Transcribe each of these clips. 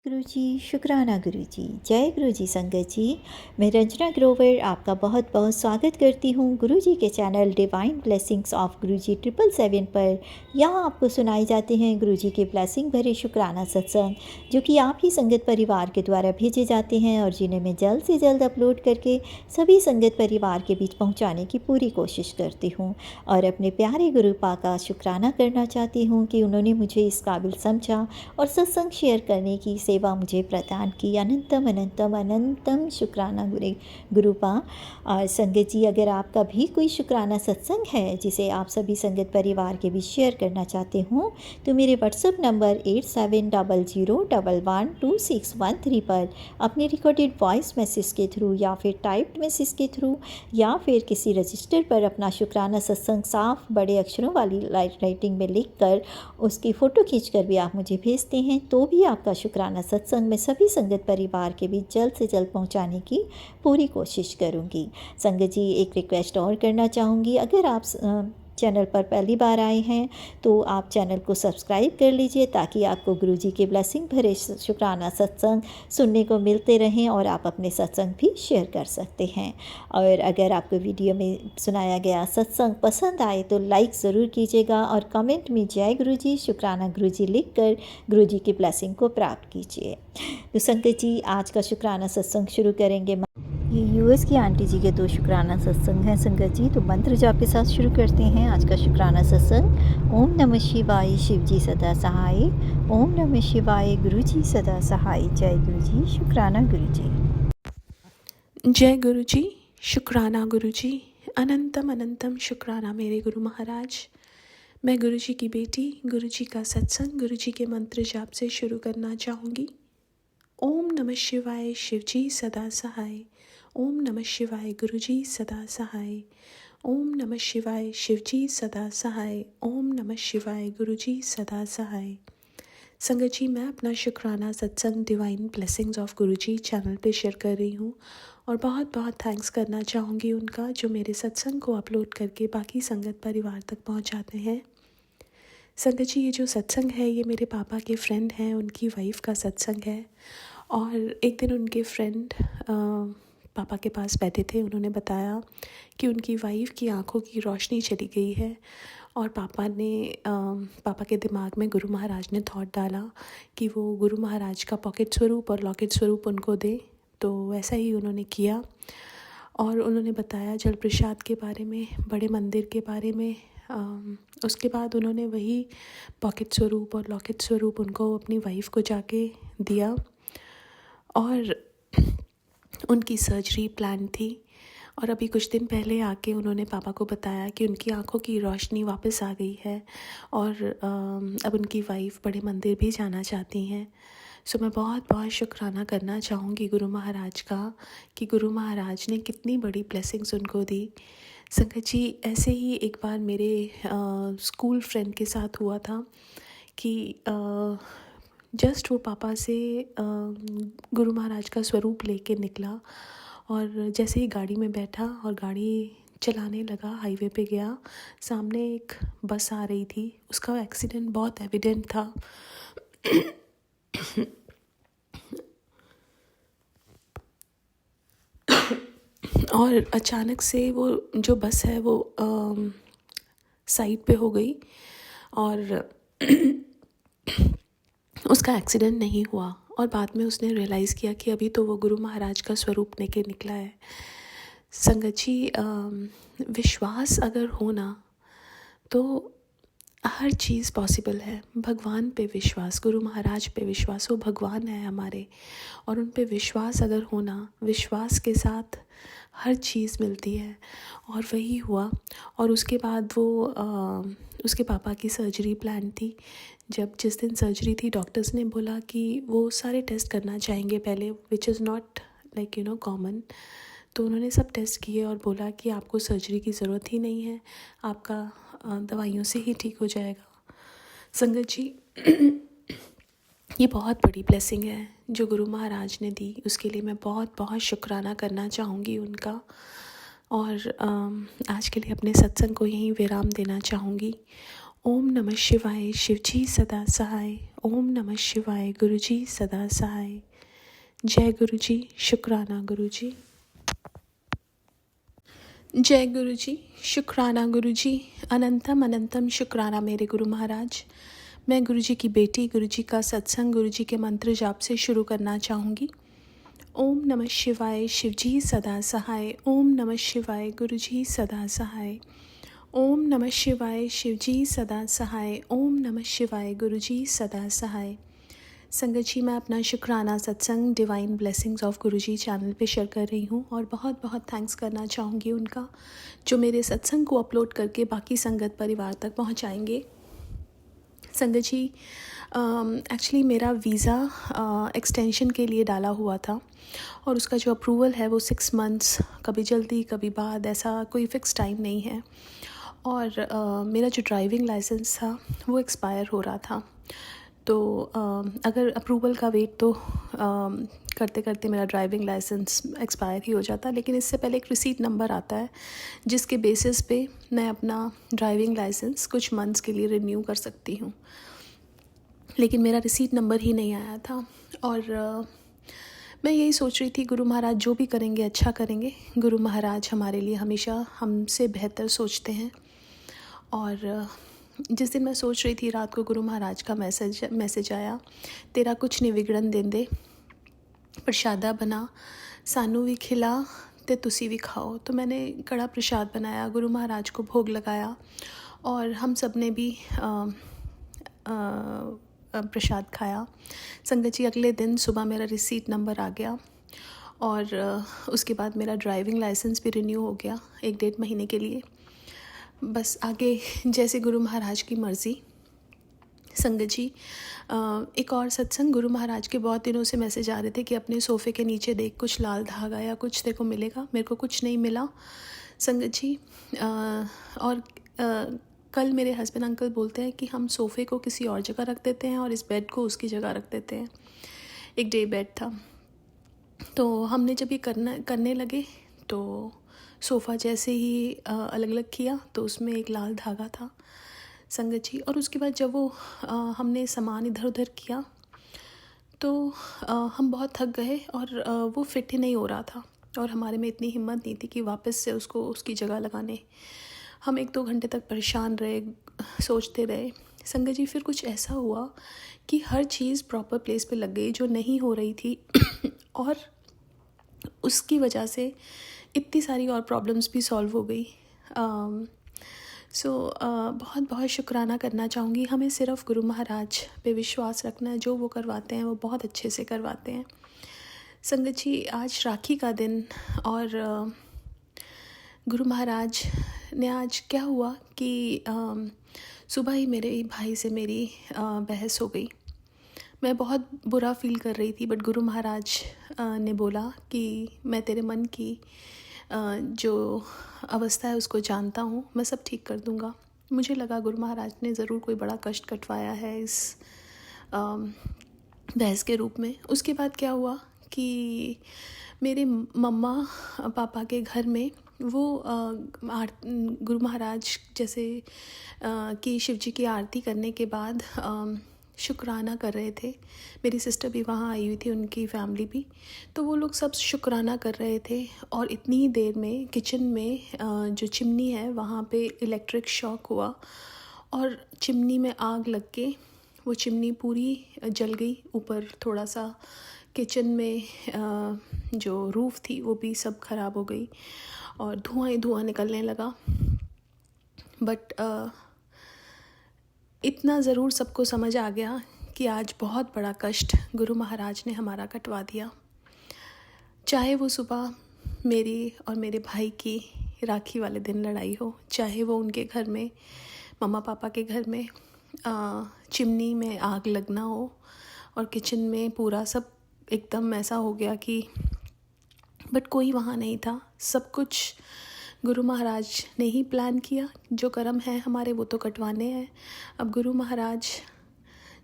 गुरु जी, शुक्राना गुरु जी, जय गुरु जी संगत जी। मैं रंजना ग्रोवर आपका बहुत बहुत स्वागत करती हूँ गुरु जी के चैनल डिवाइन ब्लेसिंग्स ऑफ गुरु जी 777 पर। यहाँ आपको सुनाए जाते हैं गुरु जी के ब्लेसिंग भरे शुक्राना सत्संग, जो कि आप ही संगत परिवार के द्वारा भेजे जाते हैं और जिन्हें मैं जल्द से जल्द अपलोड करके सभी संगत परिवार के बीच पहुँचाने की पूरी कोशिश करती हूँ। और अपने प्यारे गुरु पा का शुक्राना करना चाहती हूँ कि उन्होंने मुझे इस काबिल समझा और सत्संग शेयर करने की सेवा मुझे प्रदान की। अनंतम अनंतम अनंतम शुक्राना गुरुपा। और संगत जी, अगर आपका भी कोई शुक्राना सत्संग है जिसे आप सभी संगत परिवार के बीच शेयर करना चाहते हो, तो मेरे व्हाट्सएप नंबर 8700112613 पर अपने रिकॉर्डेड वॉइस मैसेज के थ्रू या फिर टाइप्ड मैसेज के थ्रू या फिर किसी रजिस्टर पर अपना शुक्राना सत्संग साफ बड़े अक्षरों वाली राइटिंग में लिख कर उसकी फ़ोटो खींचकर भी आप मुझे भेजते हैं, तो भी आपका शुक्राना सत्संग मैं सभी संगत परिवार के बीच जल्द से जल्द पहुंचाने की पूरी कोशिश करूंगी। संगत जी, एक रिक्वेस्ट और करना चाहूँगी, अगर आप चैनल पर पहली बार आए हैं तो आप चैनल को सब्सक्राइब कर लीजिए ताकि आपको गुरुजी के ब्लेसिंग भरे शुक्राना सत्संग सुनने को मिलते रहें और आप अपने सत्संग भी शेयर कर सकते हैं। और अगर आपको वीडियो में सुनाया गया सत्संग पसंद आए तो लाइक ज़रूर कीजिएगा और कमेंट में जय गुरुजी, शुक्राना गुरुजी लिख कर गुरुजी की ब्लेसिंग को प्राप्त कीजिए। तो संगत जी, आज का शुक्राना सत्संग शुरू करेंगे। ये यूएस की आंटी जी के 2 शुक्राना सत्संग हैं संगत जी। तो मंत्र जाप के साथ शुरू करते हैं आज का शुक्राना सत्संग। ओम नमः शिवाय, शिव जी सदा सहाय। ओम नमः शिवाय, गुरु जी सदा सहाय। जय गुरु जी, शुक्राना गुरु जी। जय गुरु जी, शुक्राना गुरु जी। अनंतम अनंतम शुक्राना मेरे गुरु महाराज। मैं गुरु जी की बेटी गुरु जी का सत्संग गुरु जी के मंत्र जाप से शुरू करना चाहूँगी। ओम नमः शिवाय, शिव जी सदा सहाय। ओम नमः शिवाय, गुरु जी सदा सहाय। ओम नमः शिवाय, शिव जी सदा सहाय। ओम नमः शिवाय, गुरु जी सदा सहाय। संगत जी, मैं अपना शुक्राना सत्संग divine blessings of Guru ji channel पे शेयर कर रही हूँ और बहुत बहुत थैंक्स करना चाहूँगी उनका, जो मेरे सत्संग को अपलोड करके बाकी संगत परिवार तक पहुँचाते हैं। संगत जी, ये जो सत्संग है ये मेरे पापा के फ्रेंड हैं, उनकी वाइफ का सत्संग है। और एक दिन उनके फ्रेंड पापा के पास बैठे थे, उन्होंने बताया कि उनकी वाइफ की आंखों की रोशनी चली गई है और पापा के दिमाग में गुरु महाराज ने थॉट डाला कि वो गुरु महाराज का पॉकेट स्वरूप और लॉकेट स्वरूप उनको दे। तो वैसा ही उन्होंने किया और उन्होंने बताया जल प्रसाद के बारे में, बड़े मंदिर के बारे में। उसके बाद उन्होंने वही पॉकेट स्वरूप और लॉकेट स्वरूप उनको अपनी वाइफ को जाके दिया और उनकी सर्जरी प्लान थी। और अभी कुछ दिन पहले आके उन्होंने पापा को बताया कि उनकी आंखों की रोशनी वापस आ गई है और अब उनकी वाइफ बड़े मंदिर भी जाना चाहती हैं। सो मैं बहुत बहुत शुक्राना करना चाहूँगी गुरु महाराज का कि गुरु महाराज ने कितनी बड़ी ब्लेसिंग्स उनको दी। संगत जी, ऐसे ही एक बार मेरे स्कूल फ्रेंड के साथ हुआ था कि जस्ट वो पापा से गुरु महाराज का स्वरूप लेके निकला और जैसे ही गाड़ी में बैठा और गाड़ी चलाने लगा, हाईवे पे गया, सामने एक बस आ रही थी, उसका एक्सीडेंट बहुत एविडेंट था। और अचानक से वो जो बस है वो साइड पे हो गई और उसका एक्सीडेंट नहीं हुआ। और बाद में उसने रियलाइज़ किया कि अभी तो वो गुरु महाराज का स्वरूप लेके निकला है। संगत जी, विश्वास अगर हो ना तो हर चीज़ पॉसिबल है। भगवान पे विश्वास, गुरु महाराज पे विश्वास, वो भगवान है हमारे, और उन पे विश्वास अगर होना, विश्वास के साथ हर चीज़ मिलती है। और वही हुआ। और उसके बाद उसके पापा की सर्जरी प्लान थी। जिस दिन सर्जरी थी, डॉक्टर्स ने बोला कि वो सारे टेस्ट करना चाहेंगे पहले, विच इज़ नॉट कॉमन। तो उन्होंने सब टेस्ट किए और बोला कि आपको सर्जरी की ज़रूरत ही नहीं है, आपका दवाइयों से ही ठीक हो जाएगा। संगत जी, ये बहुत बड़ी ब्लेसिंग है जो गुरु महाराज ने दी, उसके लिए मैं बहुत बहुत शुक्राना करना चाहूँगी उनका। और आज के लिए अपने सत्संग को यहीं विराम देना चाहूँगी। ओम नमः शिवाय, शिव जी सदा सहाय। ओम नमः शिवाय। गुरु जी सदा सहाय। जय गुरु जी। शुक्राना गुरु जी। जय गुरु जी। शुक्राना गुरु जी। अनंतम अनंतम शुक्राना मेरे गुरु महाराज। मैं गुरु जी की बेटी, गुरु जी का सत्संग गुरु जी के मंत्र जाप से शुरू करना चाहूँगी। ओम नमः शिवाय। शिव जी सदा सहाय। ओम नमः शिवाय। गुरु जी सदा सहाय। ओम नमः शिवाय। शिव जी सदा सहाय। ओम नमः शिवाय। गुरु जी सदा सहाय। संगत जी, मैं अपना शुक्राना सत्संग divine blessings of Guru ji channel पे शेयर कर रही हूँ और बहुत बहुत थैंक्स करना चाहूँगी उनका, जो मेरे सत्संग को अपलोड करके बाकी संगत परिवार तक पहुँचाएंगे। संगत जी, एक्चुअली मेरा वीज़ा एक्सटेंशन के लिए डाला हुआ था और उसका जो अप्रूवल है वो 6 मंथ्स, कभी जल्दी कभी बाद, ऐसा कोई फ़िक्स टाइम नहीं है। और मेरा जो ड्राइविंग लाइसेंस था वो एक्सपायर हो रहा था। तो अगर अप्रूवल का वेट तो करते करते मेरा ड्राइविंग लाइसेंस एक्सपायर ही हो जाता, लेकिन इससे पहले एक रिसीट नंबर आता है जिसके बेसिस पे मैं अपना ड्राइविंग लाइसेंस कुछ मंथ्स के लिए रिन्यू कर सकती हूँ। लेकिन मेरा रिसीट नंबर ही नहीं आया था और मैं यही सोच रही थी, गुरु महाराज जो भी करेंगे अच्छा करेंगे। गुरु महाराज हमारे लिए हमेशा हमसे बेहतर सोचते हैं। और जिस दिन मैं सोच रही थी, रात को गुरु महाराज का मैसेज आया, तेरा कुछ नहीं विगड़न देंदे, प्रसादा बना सानू भी खिला ते तुसी भी खाओ। तो मैंने कड़ा प्रसाद बनाया, गुरु महाराज को भोग लगाया और हम सब ने भी प्रसाद खाया। संगत जी, अगले दिन सुबह मेरा रिसीट नंबर आ गया और उसके बाद मेरा ड्राइविंग लाइसेंस भी रिन्यू हो गया 1-1.5 महीने के लिए। बस आगे जैसे गुरु महाराज की मर्ज़ी। संगत जी, एक और सत्संग, गुरु महाराज के बहुत दिनों से मैसेज आ रहे थे कि अपने सोफ़े के नीचे देख, कुछ लाल धागा या कुछ देखो मिलेगा। मेरे को कुछ नहीं मिला संगत जी। और कल मेरे हस्बैंड अंकल बोलते हैं कि हम सोफ़े को किसी और जगह रख देते हैं और इस बेड को उसकी जगह रख देते हैं। एक डे बेड था, तो हमने जब ये करने लगे तो सोफ़ा जैसे ही अलग अलग किया तो उसमें एक लाल धागा था संगत जी। और उसके बाद जब वो हमने सामान इधर उधर किया तो हम बहुत थक गए और वो फिट ही नहीं हो रहा था और हमारे में इतनी हिम्मत नहीं थी कि वापस से उसको उसकी जगह लगाने। हम 1-2 घंटे तक परेशान रहे, सोचते रहे संगत जी। फिर कुछ ऐसा हुआ कि हर चीज़ प्रॉपर प्लेस पे लग गई जो नहीं हो रही थी और उसकी वजह से इतनी सारी और प्रॉब्लम्स भी सॉल्व हो गई। बहुत बहुत शुक्राना करना चाहूँगी। हमें सिर्फ गुरु महाराज पे विश्वास रखना है, जो वो करवाते हैं वो बहुत अच्छे से करवाते हैं। संगत जी, आज राखी का दिन और गुरु महाराज ने आज क्या हुआ कि सुबह ही मेरे भाई से मेरी बहस हो गई। मैं बहुत बुरा फील कर रही थी, बट गुरु महाराज ने बोला कि मैं तेरे मन की जो अवस्था है उसको जानता हूँ, मैं सब ठीक कर दूँगा। मुझे लगा गुरु महाराज ने ज़रूर कोई बड़ा कष्ट कटवाया है इस बहस के रूप में। उसके बाद क्या हुआ कि मेरे मम्मा पापा के घर में वो गुरु महाराज जैसे कि शिव जी की आरती करने के बाद शुक्राना कर रहे थे। मेरी सिस्टर भी वहाँ आई हुई थी, उनकी फैमिली भी, तो वो लोग सब शुक्राना कर रहे थे। और इतनी ही देर में किचन में जो चिमनी है वहाँ पे इलेक्ट्रिक शॉक हुआ और चिमनी में आग लग के वो चिमनी पूरी जल गई। ऊपर थोड़ा सा किचन में जो रूफ़ थी वो भी सब ख़राब हो गई और धुआं ही धुआं निकलने लगा। बट इतना ज़रूर सबको समझ आ गया कि आज बहुत बड़ा कष्ट गुरु महाराज ने हमारा कटवा दिया। चाहे वो सुबह मेरी और मेरे भाई की राखी वाले दिन लड़ाई हो, चाहे वो उनके घर में, मम्मा पापा के घर में चिमनी में आग लगना हो और किचन में पूरा सब एकदम ऐसा हो गया कि, बट कोई वहाँ नहीं था। सब कुछ गुरु महाराज ने ही प्लान किया। जो कर्म है हमारे वो तो कटवाने हैं। अब गुरु महाराज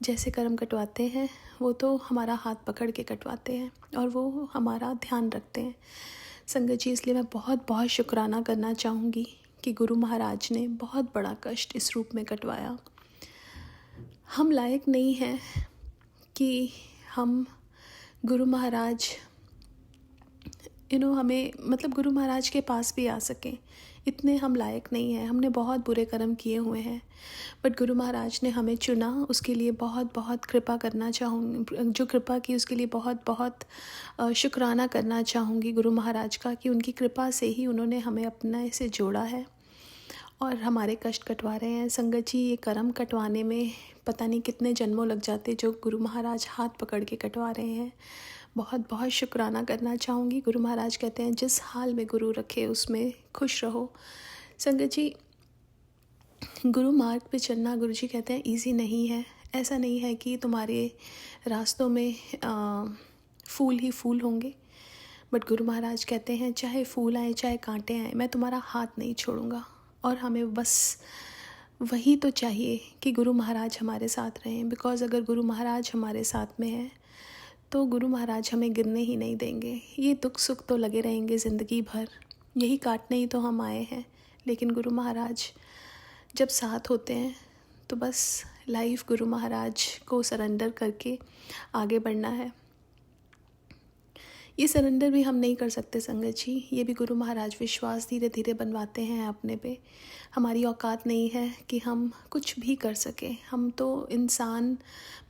जैसे कर्म कटवाते हैं वो तो हमारा हाथ पकड़ के कटवाते हैं और वो हमारा ध्यान रखते हैं संगत जी। इसलिए मैं बहुत बहुत शुक्राना करना चाहूँगी कि गुरु महाराज ने बहुत बड़ा कष्ट इस रूप में कटवाया। हम लायक नहीं हैं कि हम गुरु महाराज हमें मतलब गुरु महाराज के पास भी आ सकें, इतने हम लायक नहीं हैं। हमने बहुत बुरे कर्म किए हुए हैं, बट गुरु महाराज ने हमें चुना, उसके लिए बहुत बहुत कृपा करना चाहूँगी। जो कृपा की उसके लिए बहुत बहुत शुक्राना करना चाहूँगी गुरु महाराज का, कि उनकी कृपा से ही उन्होंने हमें अपने से जोड़ा है और हमारे कष्ट कटवा रहे हैं। संगत जी, ये कर्म कटवाने में पता नहीं कितने जन्मों लग जाते, जो गुरु महाराज हाथ पकड़ के कटवा रहे हैं। बहुत बहुत शुक्राना करना चाहूँगी। गुरु महाराज कहते हैं जिस हाल में गुरु रखे उसमें खुश रहो। संगत जी, गुरु मार्ग पे चलना, गुरु जी कहते हैं ईजी नहीं है। ऐसा नहीं है कि तुम्हारे रास्तों में फूल ही फूल होंगे, बट गुरु महाराज कहते हैं चाहे फूल आए चाहे कांटे आए, मैं तुम्हारा हाथ नहीं छोड़ूंगा। और हमें बस वही तो चाहिए कि गुरु महाराज हमारे साथ रहें। बिकॉज़ अगर गुरु महाराज हमारे साथ में हैं तो गुरु महाराज हमें गिरने ही नहीं देंगे। ये दुख सुख तो लगे रहेंगे ज़िंदगी भर, यही काटने ही तो हम आए हैं। लेकिन गुरु महाराज जब साथ होते हैं तो बस लाइफ गुरु महाराज को सरेंडर करके आगे बढ़ना है। ये सरेंडर भी हम नहीं कर सकते संगत जी, ये भी गुरु महाराज विश्वास धीरे धीरे बनवाते हैं अपने पे। हमारी औकात नहीं है कि हम कुछ भी कर सकें। हम तो इंसान,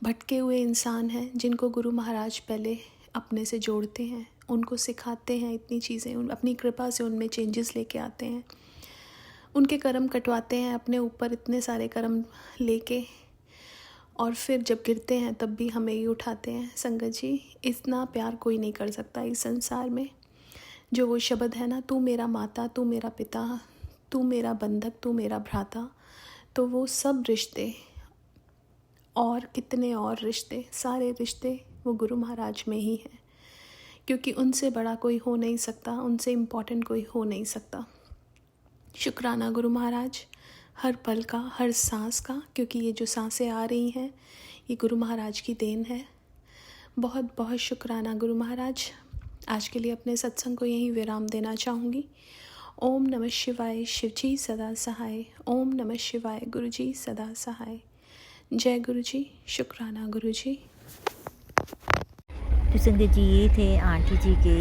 भटके हुए इंसान हैं जिनको गुरु महाराज पहले अपने से जोड़ते हैं, उनको सिखाते हैं इतनी चीज़ें, अपनी कृपा से उनमें चेंजेस लेके आते हैं, उनके कर्म कटवाते हैं अपने ऊपर, इतने सारे कर्म लेके, और फिर जब गिरते हैं तब भी हमें ही उठाते हैं। संगत जी, इतना प्यार कोई नहीं कर सकता इस संसार में। जो वो शब्द है ना, तू मेरा माता, तू मेरा पिता, तू मेरा बंधक, तू मेरा भ्राता, तो वो सब रिश्ते और कितने और रिश्ते, सारे रिश्ते वो गुरु महाराज में ही हैं, क्योंकि उनसे बड़ा कोई हो नहीं सकता, उनसे इम्पोर्टेंट कोई हो नहीं सकता। शुक्राना गुरु महाराज, हर पल का, हर सांस का, क्योंकि ये जो सांसें आ रही हैं ये गुरु महाराज की देन है। बहुत बहुत शुक्राना गुरु महाराज। आज के लिए अपने सत्संग को यहीं विराम देना चाहूँगी। ओम नमः शिवाय, शिव जी सदा सहाय। ओम नमः शिवाय, गुरु जी सदा सहाय। जय गुरु जी, शुक्राना गुरु जी। तो संगत जी, ये थे आंटी जी के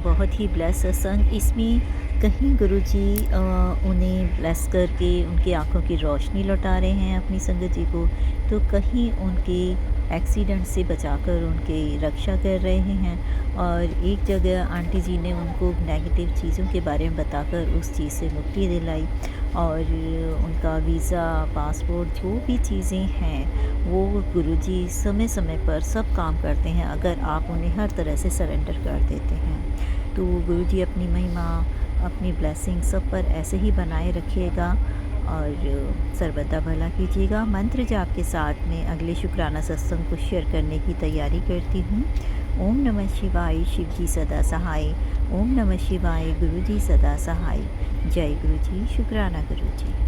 बहुत ही ब्लेस सत्संग। इसमें कहीं गुरुजी उन्हें ब्लेस करके उनकी आंखों की रोशनी लौटा रहे हैं अपनी संगत जी को, तो कहीं उनके एक्सीडेंट से बचाकर उनकी रक्षा कर रहे हैं। और एक जगह आंटी जी ने उनको नेगेटिव चीज़ों के बारे में बताकर उस चीज़ से मुक्ति दिलाई, और उनका वीज़ा, पासपोर्ट, जो भी चीज़ें हैं वो गुरुजी समय समय पर सब काम करते हैं, अगर आप उन्हें हर तरह से सरेंडर कर देते हैं। तो गुरुजी अपनी महिमा, अपनी ब्लेसिंग सब पर ऐसे ही बनाए रखिएगा और सर्वदा भला कीजिएगा। मंत्र जाप के साथ में अगले शुक्राना सत्संग को शेयर करने की तैयारी करती हूँ। ओम नमः शिवाय, शिव जी सदा सहाय। ओम नमः शिवाय, गुरु जी सदा सहाय। जय गुरु जी, शुक्राना गुरु जी।